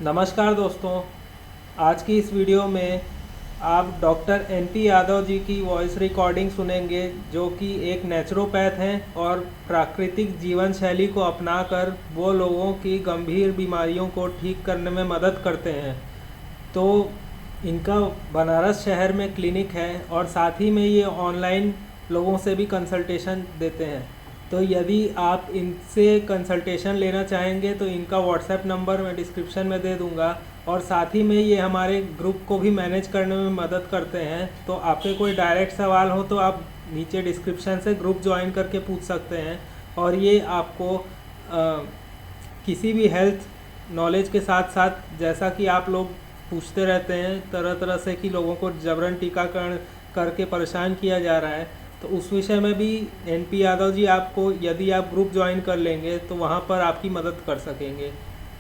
नमस्कार दोस्तों, आज की इस वीडियो में आप डॉक्टर एनपी यादव जी की वॉइस रिकॉर्डिंग सुनेंगे, जो कि एक नेचुरोपैथ हैं और प्राकृतिक जीवन शैली को अपनाकर वो लोगों की गंभीर बीमारियों को ठीक करने में मदद करते हैं। तो इनका बनारस शहर में क्लिनिक है और साथ ही में ये ऑनलाइन लोगों से भी कंसल्टेशन देते हैं। तो यदि आप इनसे कंसल्टेशन लेना चाहेंगे तो इनका व्हाट्सएप नंबर मैं डिस्क्रिप्शन में दे दूंगा, और साथ ही में ये हमारे ग्रुप को भी मैनेज करने में मदद करते हैं। तो आपके कोई डायरेक्ट सवाल हो तो आप नीचे डिस्क्रिप्शन से ग्रुप ज्वाइन करके पूछ सकते हैं, और ये आपको किसी भी हेल्थ नॉलेज के साथ साथ, जैसा कि आप लोग पूछते रहते हैं तरह तरह से कि लोगों को जबरन टीकाकरण करके परेशान किया जा रहा है, तो उस विषय में भी एनपी यादव जी आपको, यदि आप ग्रुप ज्वाइन कर लेंगे तो वहाँ पर आपकी मदद कर सकेंगे।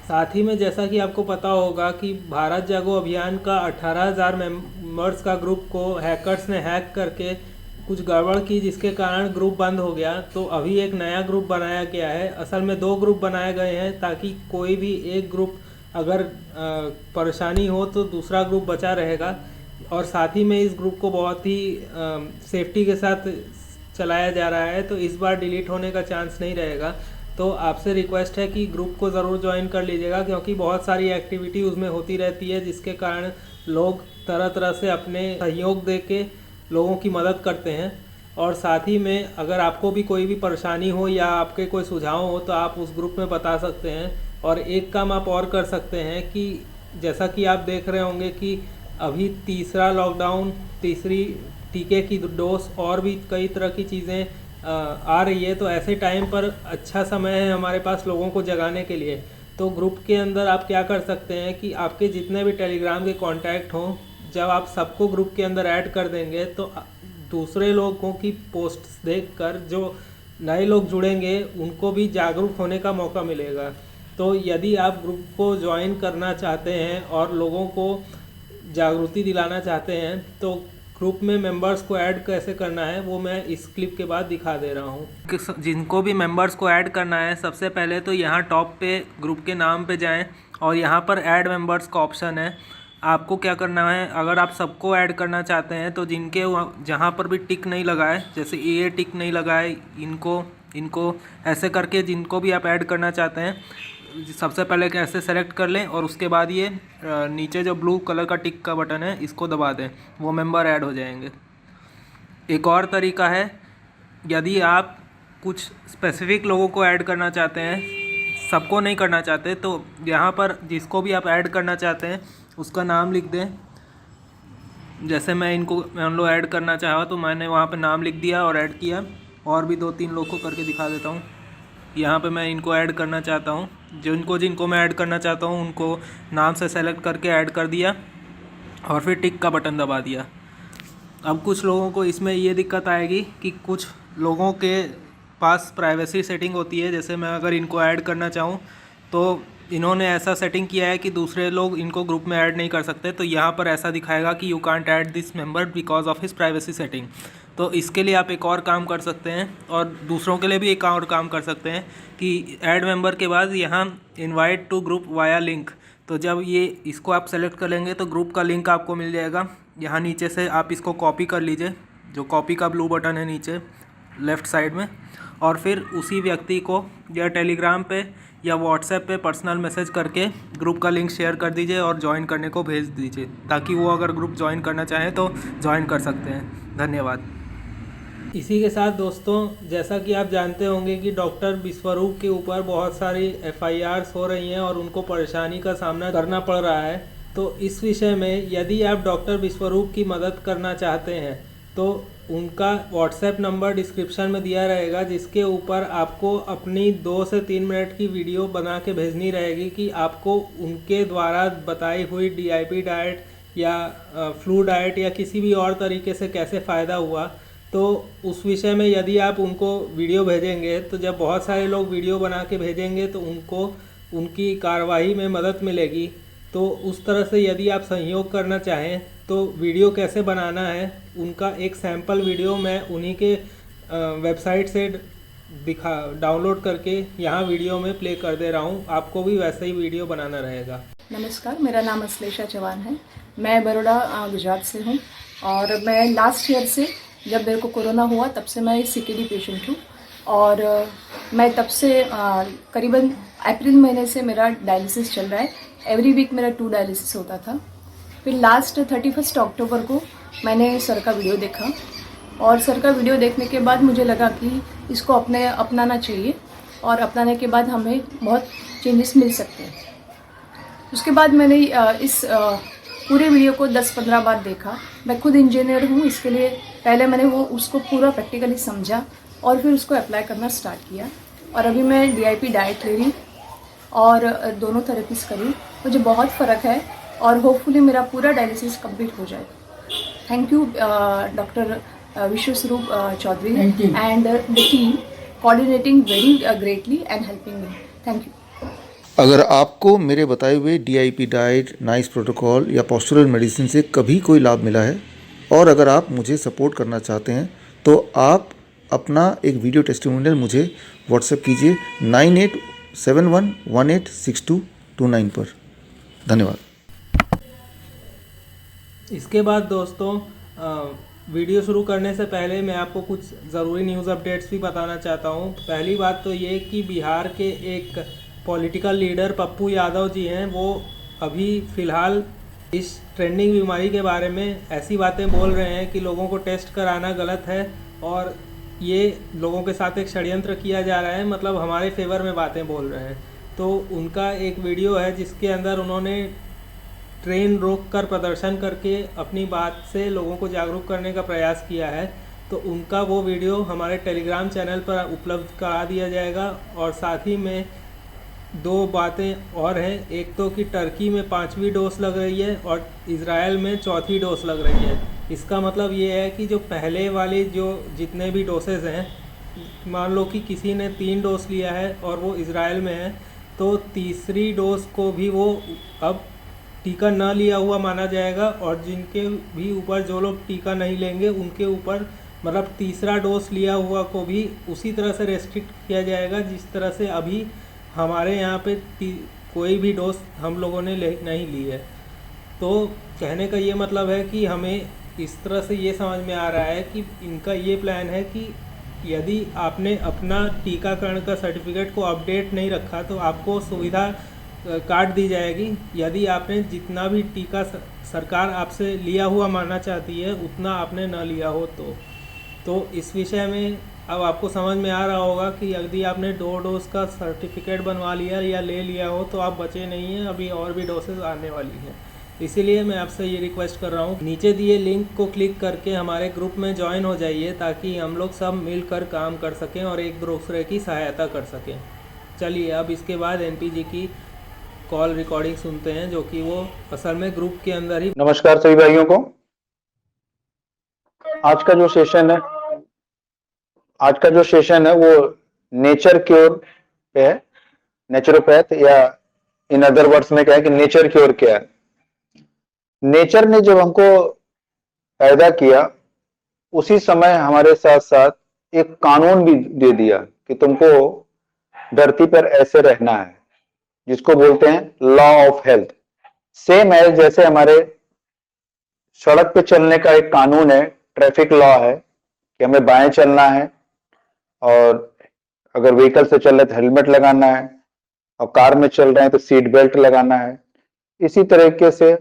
साथ ही में जैसा कि आपको पता होगा कि भारत जागो अभियान का 18,000 मेंबर्स का ग्रुप को हैकर्स ने हैक करके कुछ गड़बड़ की, जिसके कारण ग्रुप बंद हो गया। तो अभी एक नया ग्रुप बनाया गया है। असल में 2 ग्रुप बनाए गए हैं ताकि कोई भी एक ग्रुप अगर परेशानी हो तो दूसरा ग्रुप बचा रहेगा, और साथ ही में इस ग्रुप को बहुत ही सेफ्टी के साथ चलाया जा रहा है, तो इस बार डिलीट होने का चांस नहीं रहेगा। तो आपसे रिक्वेस्ट है कि ग्रुप को ज़रूर ज्वाइन कर लीजिएगा, क्योंकि बहुत सारी एक्टिविटी उसमें होती रहती है, जिसके कारण लोग तरह तरह से अपने सहयोग दे के लोगों की मदद करते हैं। और साथ ही में अगर आपको भी कोई भी परेशानी हो या आपके कोई सुझाव हो तो आप उस ग्रुप में बता सकते हैं। और एक काम आप और कर सकते हैं कि जैसा कि आप देख रहे होंगे कि अभी तीसरा लॉकडाउन, तीसरी टीके की डोज और भी कई तरह की चीज़ें आ रही है, तो ऐसे टाइम पर अच्छा समय है हमारे पास लोगों को जगाने के लिए। तो ग्रुप के अंदर आप क्या कर सकते हैं कि आपके जितने भी टेलीग्राम के कांटेक्ट हों, जब आप सबको ग्रुप के अंदर ऐड कर देंगे तो दूसरे लोगों की पोस्ट्स देखकर जो नए लोग जुड़ेंगे उनको भी जागरूक होने का मौका मिलेगा। तो यदि आप ग्रुप को ज्वाइन करना चाहते हैं और लोगों को जागृति दिलाना चाहते हैं, तो ग्रुप में मेंबर्स को ऐड कैसे करना है वो मैं इस क्लिप के बाद दिखा दे रहा हूँ। जिनको भी मेंबर्स को ऐड करना है, सबसे पहले तो यहाँ टॉप पे ग्रुप के नाम पे जाएं और यहाँ पर ऐड मेंबर्स का ऑप्शन है। आपको क्या करना है, अगर आप सबको ऐड करना चाहते हैं तो जिनके जहाँ पर भी टिक नहीं लगा है, जैसे ये टिक नहीं लगा है, इनको ऐसे करके जिनको भी आप ऐड करना चाहते हैं सबसे पहले कैसे सेलेक्ट कर लें, और उसके बाद ये नीचे जो ब्लू कलर का टिक का बटन है इसको दबा दें, वो मेंबर ऐड हो जाएंगे। एक और तरीका है, यदि आप कुछ स्पेसिफिक लोगों को ऐड करना चाहते हैं, सबको नहीं करना चाहते, तो यहाँ पर जिसको भी आप ऐड करना चाहते हैं उसका नाम लिख दें। जैसे मैं उन लोग ऐड करना चाहा तो मैंने वहाँ पर नाम लिख दिया और ऐड किया। और भी 2-3 लोग को करके दिखा देता हूँ। यहाँ पे मैं इनको ऐड करना चाहता हूँ, जिनको मैं ऐड करना चाहता हूँ उनको नाम से सेलेक्ट करके ऐड कर दिया और फिर टिक का बटन दबा दिया। अब कुछ लोगों को इसमें ये दिक्कत आएगी कि कुछ लोगों के पास प्राइवेसी सेटिंग होती है। जैसे मैं अगर इनको ऐड करना चाहूँ तो इन्होंने ऐसा सेटिंग किया है कि दूसरे लोग इनको ग्रुप में ऐड नहीं कर सकते, तो यहाँ पर ऐसा दिखाएगा कि you can't add this member because of his privacy setting. तो इसके लिए आप एक और काम कर सकते हैं, और दूसरों के लिए भी एक और काम कर सकते हैं कि ऐड मेंबर के बाद यहाँ invite to group via link, तो जब ये इसको आप सेलेक्ट कर लेंगे तो ग्रुप का लिंक आपको मिल जाएगा। यहाँ नीचे से आप इसको कॉपी कर लीजिए, जो कॉपी का ब्लू बटन है नीचे लेफ़्ट साइड में, और फिर उसी व्यक्ति को या टेलीग्राम पे या व्हाट्सएप पे पर्सनल मैसेज करके ग्रुप का लिंक शेयर कर दीजिए और ज्वाइन करने को भेज दीजिए, ताकि वो अगर ग्रुप ज्वाइन करना चाहें तो ज्वाइन कर सकते हैं। धन्यवाद। इसी के साथ दोस्तों, जैसा कि आप जानते होंगे कि डॉक्टर विश्वरूप के ऊपर बहुत सारी FIRs हो रही हैं और उनको परेशानी का सामना करना पड़ रहा है। तो इस विषय में यदि आप डॉक्टर विश्वरूप की मदद करना चाहते हैं तो उनका व्हाट्सएप नंबर डिस्क्रिप्शन में दिया रहेगा, जिसके ऊपर आपको अपनी 2 से 3 मिनट की वीडियो बना के भेजनी रहेगी कि आपको उनके द्वारा बताई हुई DIP डाइट या फ्लू डाइट या किसी भी और तरीके से कैसे फ़ायदा हुआ। तो उस विषय में यदि आप उनको वीडियो भेजेंगे, तो जब बहुत सारे लोग वीडियो बना के भेजेंगे तो उनको उनकी कार्रवाई में मदद मिलेगी। तो उस तरह से यदि आप सहयोग करना चाहें तो वीडियो कैसे बनाना है उनका एक सैम्पल वीडियो मैं उन्हीं के वेबसाइट से डाउनलोड करके यहाँ वीडियो में प्ले कर दे रहा हूँ। आपको भी वैसे ही वीडियो बनाना रहेगा। नमस्कार, मेरा नाम अश्लेषा चौहान है। मैं बड़ौदा गुजरात से हूँ और मैं लास्ट ईयर से, जब मेरे को कोरोना हुआ तब से मैं सीकेडी पेशेंट हूँ और मैं तब से करीबन अप्रैल महीने से मेरा डायलिसिस चल रहा है। एवरी वीक मेरा 2 डायलिसिस होता था। फिर लास्ट 31 अक्टूबर को मैंने सर का वीडियो देखा और सर का वीडियो देखने के बाद मुझे लगा कि इसको अपनाना चाहिए और अपनाने के बाद हमें बहुत चेंजेस मिल सकते हैं। उसके बाद मैंने इस पूरे वीडियो को 10-15 बार देखा। मैं खुद इंजीनियर हूँ, इसके लिए पहले मैंने उसको पूरा प्रैक्टिकली समझा और फिर उसको अप्लाई करना स्टार्ट किया और अभी मैं DIP डाइट ले रही हूँ और दोनों थेरेपीज करी। मुझे बहुत फ़र्क है और होपफुली मेरा पूरा डायलिसिस कंप्लीट हो जाएगा। Thank you doctor Biswaroop Chowdhury and the team coordinating very greatly and helping me. Thank you. अगर आपको मेरे बताए हुए DIP डाइट, नाइस प्रोटोकॉल या पोस्चरल मेडिसिन से कभी कोई लाभ मिला है और अगर आप मुझे सपोर्ट करना चाहते हैं तो आप अपना एक वीडियो टेस्टिमोनियल मुझे व्हाट्सएप कीजिए 9871186229 पर। धन्यवाद। इसके बाद दोस्तों, वीडियो शुरू करने से पहले मैं आपको कुछ ज़रूरी न्यूज़ अपडेट्स भी बताना चाहता हूँ। पहली बात तो ये कि बिहार के एक पॉलिटिकल लीडर पप्पू यादव जी हैं, वो अभी फ़िलहाल इस ट्रेंडिंग बीमारी के बारे में ऐसी बातें बोल रहे हैं कि लोगों को टेस्ट कराना गलत है और ये लोगों के साथ एक षड्यंत्र किया जा रहा है, मतलब हमारे फेवर में बातें बोल रहे हैं। तो उनका एक वीडियो है जिसके अंदर उन्होंने ट्रेन रोक कर प्रदर्शन करके अपनी बात से लोगों को जागरूक करने का प्रयास किया है। तो उनका वो वीडियो हमारे टेलीग्राम चैनल पर उपलब्ध करा दिया जाएगा। और साथ ही में 2 बातें और हैं, एक तो कि टर्की में 5वीं डोज लग रही है और इज़राइल में 4थी डोज लग रही है। इसका मतलब ये है कि जो पहले वाली जो जितने भी डोसेज हैं, मान लो कि किसी ने 3 डोज लिया है और वो इज़राइल में है, तो तीसरी डोज को भी वो अब टीका न लिया हुआ माना जाएगा और जिनके भी ऊपर, जो लोग टीका नहीं लेंगे उनके ऊपर, मतलब तीसरा डोज लिया हुआ को भी उसी तरह से रेस्ट्रिक्ट किया जाएगा जिस तरह से अभी हमारे यहाँ पे कोई भी डोज हम लोगों ने नहीं ली है। तो कहने का ये मतलब है कि हमें इस तरह से ये समझ में आ रहा है कि इनका ये प्लान है कि यदि आपने अपना टीकाकरण का सर्टिफिकेट को अपडेट नहीं रखा तो आपको सुविधा काट दी जाएगी। यदि आपने जितना भी टीका सरकार आपसे लिया हुआ मानना चाहती है उतना आपने न लिया हो तो इस विषय में अब आपको समझ में आ रहा होगा कि यदि आपने 2 डोज का सर्टिफिकेट बनवा लिया या ले लिया हो तो आप बचे नहीं हैं, अभी और भी डोसेज आने वाली हैं। इसीलिए मैं आपसे ये रिक्वेस्ट कर रहा हूँ, नीचे दिए लिंक को क्लिक करके हमारे ग्रुप में ज्वाइन हो जाइए ताकि हम लोग सब मिलकर काम कर सकें और एक दूसरे की सहायता कर सकें। चलिए अब इसके बाद NPG की कॉल रिकॉर्डिंग सुनते हैं, जो कि वो असल में ग्रुप के अंदर ही। नमस्कार सभी भाइयों को। आज का जो सेशन है वो नेचर क्योर पे है, नेचुरोपैथ, या इन अदर वर्ड्स में क्या है कि नेचर क्योर क्या है। नेचर ने जब हमको पैदा किया उसी समय हमारे साथ साथ एक कानून भी दे दिया कि तुमको धरती पर ऐसे रहना है, जिसको बोलते हैं लॉ ऑफ हेल्थ। सेम है जैसे हमारे सड़क पे चलने का एक कानून है, ट्रैफिक लॉ है कि हमें बाएं चलना है और अगर व्हीकल से चल रहे तो हेलमेट लगाना है और कार में चल रहे हैं तो सीट बेल्ट लगाना है। इसी तरीके से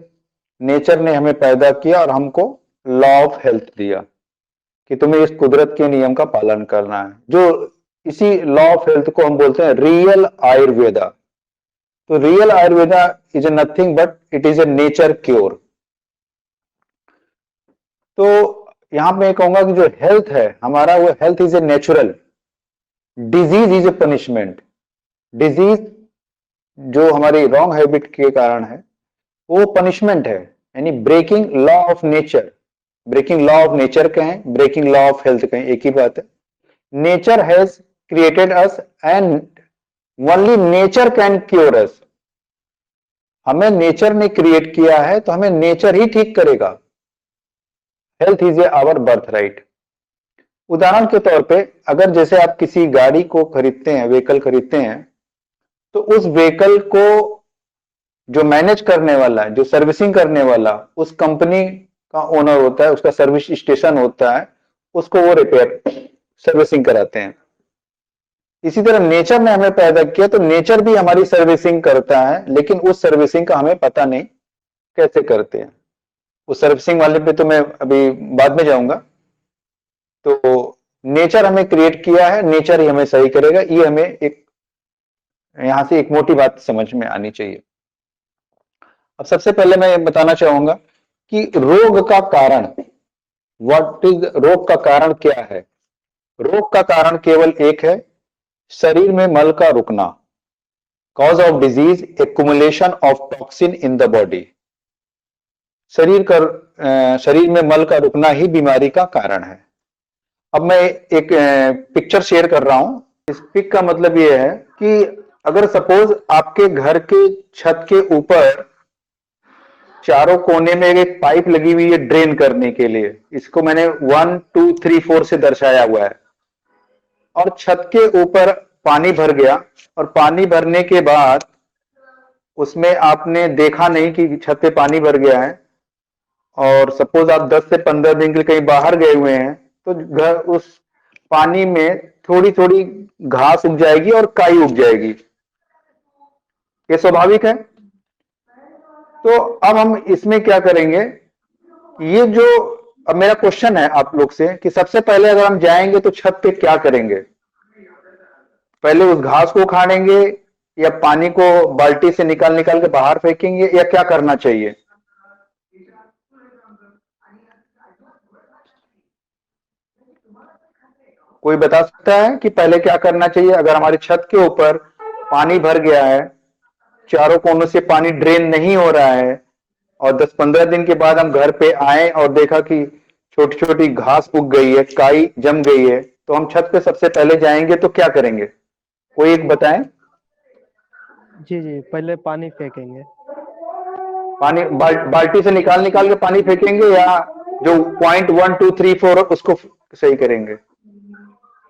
नेचर ने हमें पैदा किया और हमको लॉ ऑफ हेल्थ दिया कि तुम्हें इस कुदरत के नियम का पालन करना है। जो इसी लॉ ऑफ हेल्थ को हम बोलते हैं रियल आयुर्वेदा। तो real Ayurveda is a nothing but it is a nature cure. तो यहां मैं कहूंगा कि जो हेल्थ है हमारा, वो health is a natural, disease is a punishment. Disease जो हमारी रॉन्ग हैबिट के कारण है वो पनिशमेंट है, यानी breaking law of nature. Breaking law of nature कहें, ब्रेकिंग लॉ ऑफ हेल्थ कहें, एक ही बात है। Nature has created us and only nature can cure us. हमें नेचर ने क्रिएट किया है तो हमें नेचर ही ठीक करेगा। Health is a our birth right. उदाहरण के तौर पे अगर जैसे आप किसी गाड़ी को खरीदते हैं, व्हीकल खरीदते हैं, तो उस व्हीकल को जो मैनेज करने वाला, जो सर्विसिंग करने वाला उस कंपनी का ओनर होता है, उसका सर्विस स्टेशन होता है, उसको वो रिपेयर सर्विसिंग कराते हैं। इसी तरह नेचर ने हमें पैदा किया तो नेचर भी हमारी सर्विसिंग करता है, लेकिन उस सर्विसिंग का हमें पता नहीं कैसे करते हैं। उस सर्विसिंग वाले पे तो मैं अभी बाद में जाऊंगा। तो नेचर हमें क्रिएट किया है, नेचर ही हमें सही करेगा, ये हमें एक यहां से एक मोटी बात समझ में आनी चाहिए। अब सबसे पहले मैं बताना चाहूंगा कि रोग का कारण, व्हाट इज रोग का कारण क्या है। रोग का कारण केवल एक है, शरीर में मल का रुकना। Cause of disease accumulation of toxin in the body. शरीर में मल का रुकना ही बीमारी का कारण है। अब मैं एक पिक्चर शेयर कर रहा हूं। इस पिक का मतलब यह है कि अगर सपोज आपके घर के छत के ऊपर चारों कोने में एक पाइप लगी हुई है ड्रेन करने के लिए, इसको मैंने 1 2 3 4 से दर्शाया हुआ है, और छत के ऊपर पानी भर गया, और पानी भरने के बाद उसमें आपने देखा नहीं कि छत पे पानी भर गया है, और सपोज आप 10 से 15 दिन के लिए कहीं बाहर गए हुए हैं, तो घर उस पानी में थोड़ी थोड़ी घास उग जाएगी और काई उग जाएगी। ये स्वाभाविक है। तो अब हम इसमें क्या करेंगे, ये जो अब मेरा क्वेश्चन है आप लोग से कि सबसे पहले अगर हम जाएंगे तो छत पे क्या करेंगे? पहले उस घास को उखाड़ेंगे या पानी को बाल्टी से निकाल निकाल के बाहर फेंकेंगे, या क्या करना चाहिए? कोई बता सकता है कि पहले क्या करना चाहिए? अगर हमारी छत के ऊपर पानी भर गया है, चारों कोनों से पानी ड्रेन नहीं हो रहा है, और 10-15 दिन के बाद हम घर पे आए और देखा कि छोटी छोटी घास उग गई है, काई जम गई है, तो हम छत पे सबसे पहले जाएंगे तो क्या करेंगे? कोई एक बताएं। जी जी, पहले पानी फेंकेंगे। पानी बाल्टी से निकाल निकाल के पानी फेंकेंगे, या जो पॉइंट 1 2 3 4 उसको सही करेंगे?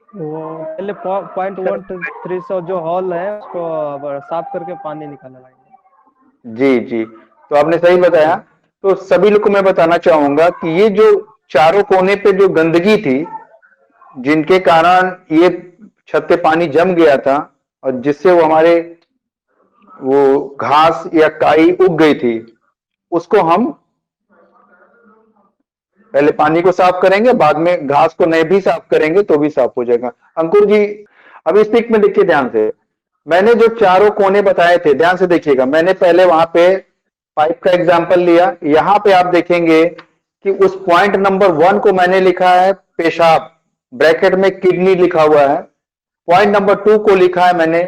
वो पहले पॉइंट 1 2 3 से जो हॉल है उसको अब साफ करके पानी निकालना लगेगा। जी जी, तो आपने सही बताया। तो सभी लोग को मैं बताना चाहूंगा कि ये जो चारों कोने पे जो गंदगी थी, जिनके कारण ये छत पे पानी जम गया था और जिससे वो हमारे वो घास या काई उग गई थी, उसको हम पहले पानी को साफ करेंगे, बाद में घास को नहीं भी साफ करेंगे तो भी साफ हो जाएगा। अंकुर जी, अब इस पिक में देखिए ध्यान से, मैंने जो चारों कोने बताए थे, ध्यान से देखिएगा। मैंने पहले वहां पे पाइप का एग्जांपल लिया, यहां पे आप देखेंगे कि उस पॉइंट नंबर 1 को मैंने लिखा है पेशाब, ब्रैकेट में किडनी लिखा हुआ है। पॉइंट नंबर 2 को लिखा है मैंने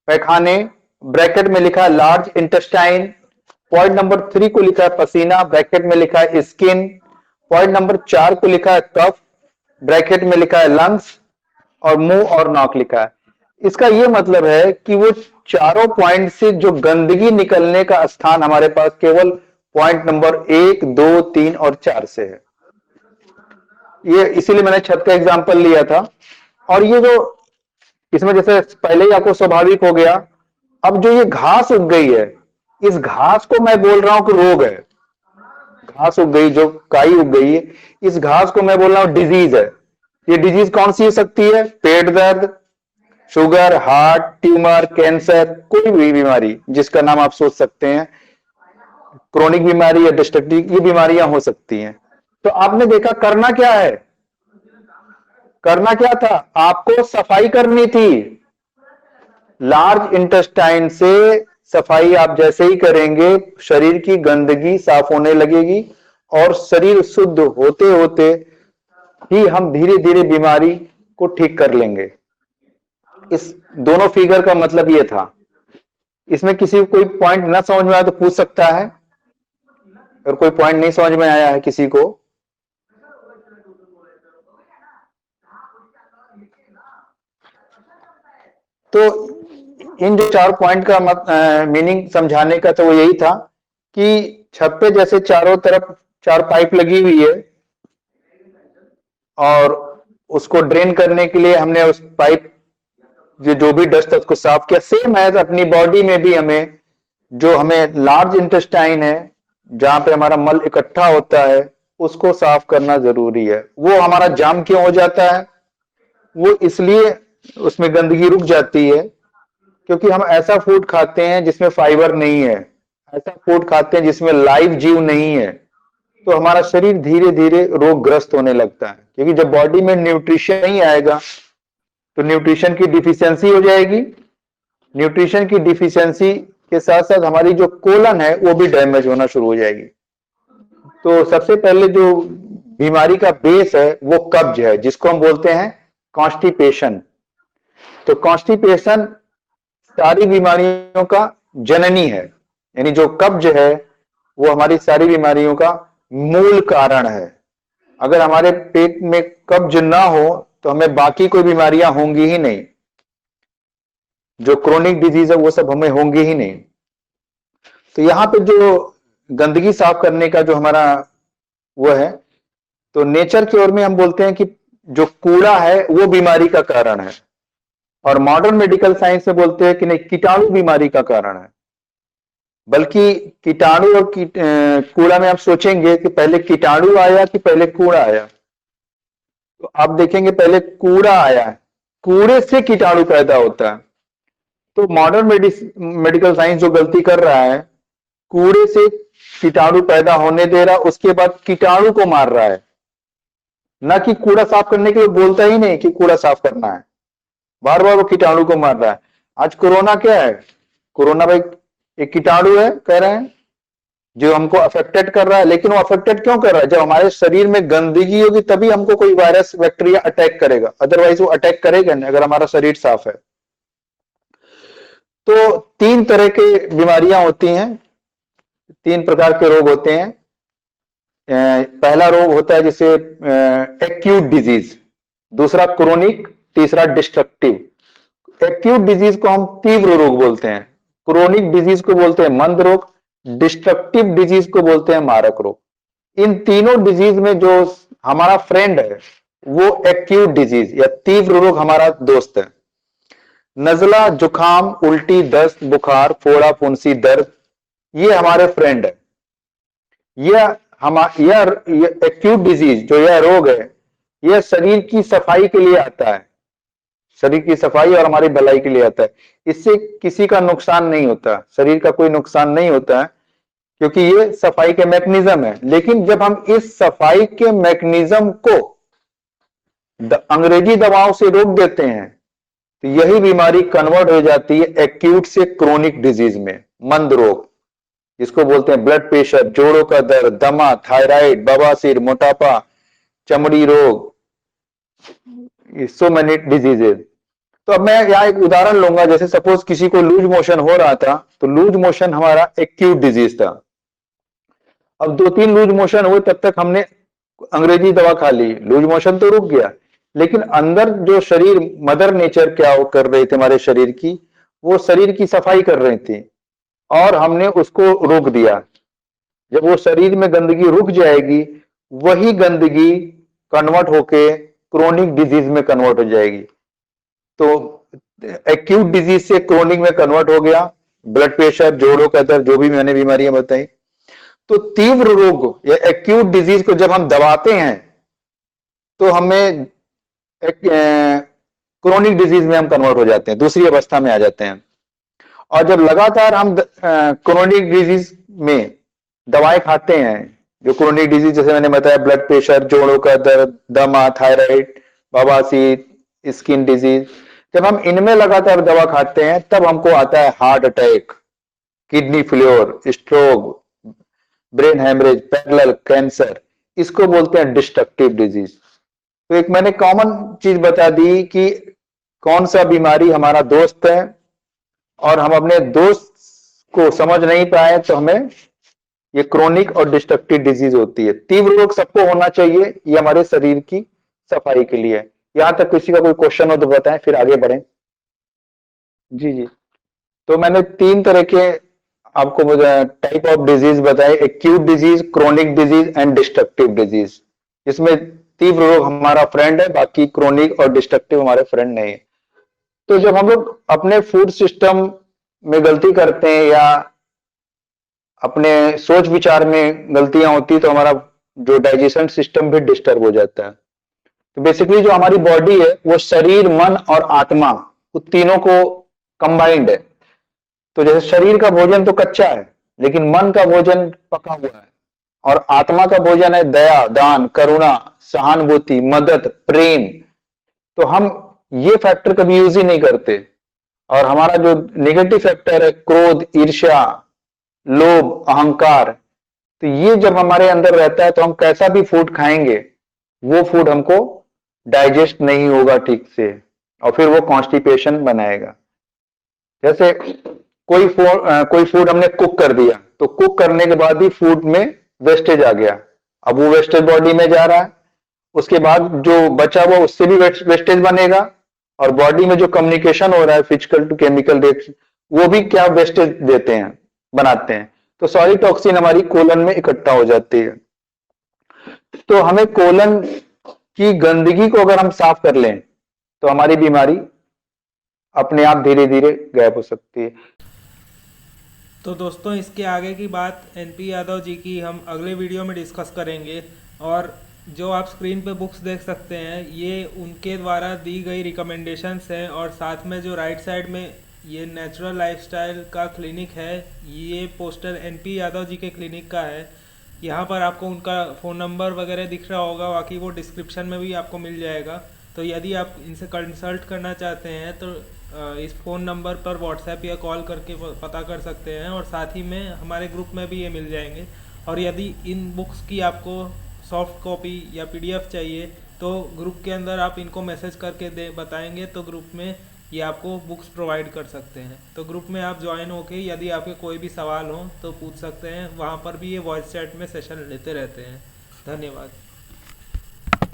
पैखाने, ब्रैकेट में लिखा है लार्ज इंटेस्टाइन। पॉइंट नंबर 3 को लिखा है पसीना, ब्रैकेट में लिखा है स्किन। पॉइंट नंबर 4 को लिखा है कफ, ब्रैकेट में लिखा है लंग्स, और मुंह और नाक लिखा है। इसका यह मतलब है कि वो चारों पॉइंट से जो गंदगी निकलने का स्थान हमारे पास केवल पॉइंट नंबर 1 2 3 और 4 से है। ये इसीलिए मैंने छत का एग्जांपल लिया था। और ये जो इसमें जैसे पहले ही आपको स्वाभाविक हो गया, अब जो ये घास उग गई है, इस घास को मैं बोल रहा हूं कि रोग है। घास उग गई, जो काई उग गई है, इस घास को मैं बोल रहा हूं डिजीज है। ये डिजीज कौन सी हो सकती है? पेट दर्द, शुगर, हार्ट, ट्यूमर, कैंसर, कोई भी बीमारी जिसका नाम आप सोच सकते हैं, क्रोनिक बीमारी या डिस्ट्रक्टिव, ये बीमारियां हो सकती हैं। तो आपने देखा करना क्या है? करना क्या था? आपको सफाई करनी थी। लार्ज इंटेस्टाइन से सफाई आप जैसे ही करेंगे, शरीर की गंदगी साफ होने लगेगी, और शरीर शुद्ध होते होते ही हम धीरे धीरे बीमारी को ठीक कर लेंगे। इस दोनों फिगर का मतलब यह था। इसमें किसी को कोई पॉइंट ना समझ में आया तो पूछ सकता है, और कोई पॉइंट नहीं समझ में आया है किसी को, तो इन जो 4 पॉइंट का मीनिंग समझाने का तो वो यही था कि छत पे जैसे चारों तरफ 4 पाइप लगी हुई है, और उसको ड्रेन करने के लिए हमने उस पाइप जो भी डस्ट है उसको साफ किया। सेम है अपनी बॉडी में भी हमें जो हमें लार्ज इंटेस्टाइन है, जहां पे हमारा मल इकट्ठा होता है, उसको साफ करना जरूरी है। वो हमारा जाम क्यों हो जाता है? वो इसलिए उसमें गंदगी रुक जाती है क्योंकि हम ऐसा फूड खाते हैं जिसमें फाइबर नहीं है, ऐसा फूड खाते हैं जिसमें लाइव जीव नहीं है, तो हमारा शरीर धीरे धीरे रोगग्रस्त होने लगता है। क्योंकि जब बॉडी में न्यूट्रिशन नहीं आएगा तो न्यूट्रिशन की डिफिशियंसी हो जाएगी। न्यूट्रिशन की डिफिशियंसी के साथ साथ हमारी जो कोलन है वो भी डैमेज होना शुरू हो जाएगी। तो सबसे पहले जो बीमारी का बेस है वो कब्ज है, जिसको हम बोलते हैं कॉन्स्टिपेशन। तो कॉन्स्टिपेशन सारी बीमारियों का जननी है, यानी जो कब्ज है वो हमारी सारी बीमारियों का मूल कारण है। अगर हमारे पेट में कब्ज ना हो तो हमें बाकी कोई बीमारियां होंगी ही नहीं, जो क्रोनिक डिजीज है वो सब हमें होंगी ही नहीं। तो यहाँ पे जो गंदगी साफ करने का जो हमारा वो है, तो नेचर की ओर में हम बोलते हैं कि जो कूड़ा है वो बीमारी का कारण है, और मॉडर्न मेडिकल साइंस में बोलते हैं कि नहीं, कीटाणु बीमारी का कारण है। बल्कि कीटाणु और कूड़ा में आप सोचेंगे कि पहले कीटाणु आया कि पहले कूड़ा आया, तो आप देखेंगे पहले कूड़ा आया है, कूड़े से कीटाणु पैदा होता है। तो मॉडर्न मेडिकल साइंस जो गलती कर रहा है, कूड़े से कीटाणु पैदा होने दे रहा, उसके बाद कीटाणु को मार रहा है, ना कि कूड़ा साफ करने के लिए बोलता ही नहीं कि कूड़ा साफ करना है, बार बार वो कीटाणु को मार रहा है। आज कोरोना क्या है? कोरोना भाई एक कीटाणु है कह रहे हैं, जो हमको अफेक्टेड कर रहा है। लेकिन वो अफेक्टेड क्यों कर रहा है? जब हमारे शरीर में गंदगी होगी तभी हमको कोई वायरस बैक्टीरिया अटैक करेगा, अदरवाइज वो अटैक करेगा नहीं अगर हमारा शरीर साफ है। तो 3 तरह की बीमारियां होती हैं, 3 प्रकार के रोग होते हैं। पहला रोग होता है जिसे एक्यूट डिजीज, दूसरा क्रोनिक, तीसरा डिस्ट्रक्टिव। एक्यूट डिजीज को हम तीव्र रोग बोलते हैं, क्रोनिक डिजीज को बोलते हैं मंद रोग, डिस्ट्रक्टिव डिजीज को बोलते हैं मारक रोग। इन तीनों डिजीज में जो हमारा फ्रेंड है वो एक्यूट डिजीज या तीव्र रोग हमारा दोस्त है। नजला, जुकाम, उल्टी, दस्त, बुखार, फोड़ा, फुंसी, दर्द, ये हमारे फ्रेंड है। यह एक्यूट डिजीज जो यह रोग है, यह शरीर की सफाई के लिए आता है, शरीर की सफाई और हमारी भलाई के लिए आता है। इससे किसी का नुकसान नहीं होता, शरीर का कोई नुकसान नहीं होता है, क्योंकि ये सफाई के मैकेनिज्म है। लेकिन जब हम इस सफाई के मैकेनिज्म को अंग्रेजी दवाओं से रोक देते हैं तो यही बीमारी कन्वर्ट हो जाती है एक्यूट से क्रोनिक डिजीज में, मंद रोग, जिसको बोलते हैं ब्लड प्रेशर, जोड़ों का दर्द, दमा, थायराइड, बवासीर, मोटापा, चमड़ी रोग, सो मेनी डिजीजेज। तो अब मैं यहाँ एक उदाहरण लूंगा, जैसे सपोज किसी को लूज मोशन हो रहा था, तो लूज मोशन हमारा एक्यूट डिजीज था। अब 2-3 लूज मोशन हुए, तब तक हमने अंग्रेजी दवा खा ली, लूज मोशन तो रुक गया, लेकिन अंदर जो शरीर मदर नेचर क्या वो कर रही थी हमारे शरीर की, वो शरीर की सफाई कर रही थी और हमने उसको रोक दिया। जब वो शरीर में गंदगी रुक जाएगी, वही गंदगी कन्वर्ट होके क्रोनिक डिजीज में कन्वर्ट हो जाएगी। तो एक्यूट डिजीज से क्रोनिक में कन्वर्ट हो गया, ब्लड प्रेशर, जोड़ों का दर्द, जो भी मैंने बीमारियां बताई। तो तीव्र रोग या एक्यूट डिजीज को जब हम दबाते हैं तो हमें क्रोनिक डिजीज में हम कन्वर्ट हो जाते हैं, दूसरी अवस्था में आ जाते हैं। और जब लगातार हम क्रोनिक डिजीज में दवाएं खाते हैं, जो क्रोनिक डिजीज जैसे मैंने बताया, ब्लड प्रेशर, जोड़ों का दर्द, दमा, थायराइड, बवासीर, स्किन डिजीज, जब हम इनमें लगातार दवा खाते हैं तब हमको आता है heart attack, kidney failure, stroke, brain haemorrhage, parallel cancer, इसको बोलते हैं डिस्ट्रक्टिव डिजीज। तो एक मैंने कॉमन चीज बता दी कि कौन सा बीमारी हमारा दोस्त है, और हम अपने दोस्त को समझ नहीं पाए तो हमें ये क्रोनिक और डिस्ट्रक्टिव डिजीज होती है। तीव्र रोग सबको होना चाहिए, ये हमारे शरीर की सफाई के लिए है। यहां तक किसी का कोई क्वेश्चन हो तो बताएं, फिर आगे बढ़ें। जी जी, तो मैंने 3 तरह के आपको टाइप ऑफ डिजीज बताए, acute disease, chronic disease and destructive disease. इसमें तीव्र रोग हमारा फ्रेंड है, बाकी क्रोनिक और डिस्ट्रक्टिव हमारे फ्रेंड नहीं है। तो जब हम लोग अपने फूड सिस्टम में गलती करते हैं या अपने सोच विचार में गलतियां होती तो हमारा जो डाइजेशन सिस्टम भी डिस्टर्ब हो जाता है। तो बेसिकली जो हमारी बॉडी है वो शरीर, मन और आत्मा, वो तीनों को कंबाइंड है। तो जैसे शरीर का भोजन तो कच्चा है, लेकिन मन का भोजन पका हुआ है, और आत्मा का भोजन है दया, दान, करुणा, सहानुभूति, मदद, प्रेम। तो हम ये फैक्टर कभी यूज ही नहीं करते, और हमारा जो नेगेटिव फैक्टर है क्रोध, ईर्ष्या, लोभ, अहंकार, तो ये जब हमारे अंदर रहता है तो हम कैसा भी फूड खाएंगे वो फूड हमको डाइजेस्ट नहीं होगा ठीक से, और फिर वो कॉन्स्टिपेशन बनाएगा। जैसे कोई फूड हमने कुक कर दिया, तो कुक करने के बाद ही फूड में वेस्टेज आ गया, अब वो वेस्टेज बॉडी में जा रहा है, उसके बाद जो बचा हुआ उससे भी वेस्टेज बनेगा, और बॉडी में जो कम्युनिकेशन हो रहा है फिजिकल टू केमिकल रिएक्शन, वो भी क्या वेस्टेज देते हैं, बनाते हैं। तो सारी टॉक्सिन हमारी कोलन में इकट्ठा हो जाती है। तो हमें कोलन की गंदगी को अगर हम साफ कर लें तो हमारी बीमारी अपने आप धीरे धीरे गायब हो सकती है। तो दोस्तों, इसके आगे की बात एनपी यादव जी की हम अगले वीडियो में डिस्कस करेंगे। और जो आप स्क्रीन पे बुक्स देख सकते हैं, ये उनके द्वारा दी गई रिकमेंडेशंस हैं, और साथ में जो राइट साइड में ये नेचुरल लाइफस्टाइल का क्लिनिक है, ये पोस्टर एनपी यादव जी के क्लिनिक का है। यहाँ पर आपको उनका फ़ोन नंबर वगैरह दिख रहा होगा, बाकी वो डिस्क्रिप्शन में भी आपको मिल जाएगा। तो यदि आप इनसे कंसल्ट करना चाहते हैं तो इस फ़ोन नंबर पर व्हाट्सएप या कॉल करके पता कर सकते हैं, और साथ ही में हमारे ग्रुप में भी ये मिल जाएंगे। और यदि इन बुक्स की आपको सॉफ्ट कॉपी या पीडीएफ चाहिए तो ग्रुप के अंदर आप इनको मैसेज करके बताएंगे तो ग्रुप में ये आपको बुक्स प्रोवाइड कर सकते हैं। तो ग्रुप में आप ज्वाइन होके यदि आपके कोई भी सवाल हो तो पूछ सकते हैं, वहाँ पर भी ये वॉइस चैट में सेशन लेते रहते हैं। धन्यवाद।